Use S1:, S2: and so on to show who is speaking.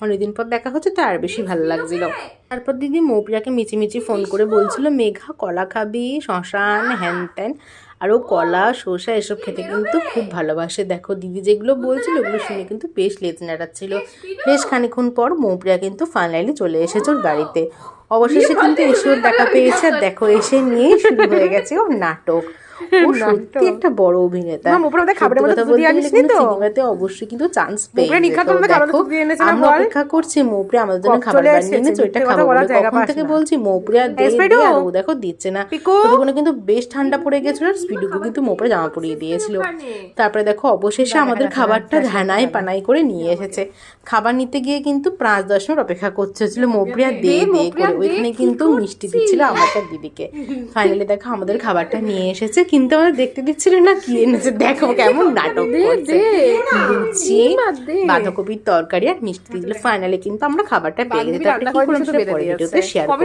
S1: অনেকদিন পর দেখা হচ্ছে, তার বেশি ভালো লাগছিল। তারপর দিদি মৌপ্রিয়াকে মিচিমিচি ফোন করে বলছিল, মেঘা কলা খাবি, শ্মশান, হ্যান ত্যান। আর ও কলা শসা এসব খেতে কিন্তু খুব ভালোবাসে। দেখো দিদি যেগুলো বলছিল ওগুলো শুনে কিন্তু বেশ লেজ নাড়াচ্ছিল। বেশ খানিক্ষণ পর মৌপ্রিয়া কিন্তু ফাইনালি চলে এসেছে ওর বাড়িতে। অবশেষে কিন্তু এসে ওর দেখা পেয়েছে। আর দেখো এসে নিয়েই শুরু হয়ে গেছে ওর নাটক। ও সত্যি একটা বড় অভিনেতা। সিনেমাতে অবশ্যই কিন্তু চান্স পেয়ে আমরা অপেক্ষা করছি মৌপ্রিয়া আমাদের জন্য খাবার বানিয়ে এনেছে, ওইটা খাবো বলে কখন থেকে বলছি মৌপ্রিয়া দে, আর ও দেখো দিচ্ছে না। ওখানে কিন্তু বেশ ঠান্ডা পড়ে গেছিল আর স্পিডুকে কিন্তু মৌপ্রিয়া জামা পরিয়ে দিয়েছিল। তারপরে দেখো অবশেষে আমাদের খাবারটা ধানাই পানাই করে নিয়ে এসেছে। খাবার নিতে গিয়ে কিন্তু 5-10 মিনিট অপেক্ষা করতে হচ্ছিল মৌপ্রিয়া দে দে করে। ওইখানে কিন্তু মিষ্টি দিচ্ছিল আমাকে আর দিদিকে। ফাইনালি দেখো আমাদের খাবারটা নিয়ে এসেছে, কিন্তু আমাদের দেখতে দিচ্ছিল না কি এনেছে। দেখো কেমন নাটক করছে। লুচি, বাঁধাকপির তরকারি আর মিষ্টি দিয়েছিল। ফাইনালি কিন্তু আমরা খাবারটা পেয়ে গেছি। তারপরে কি করলাম সেটা পরের ভিডিওতে শেয়ার করব।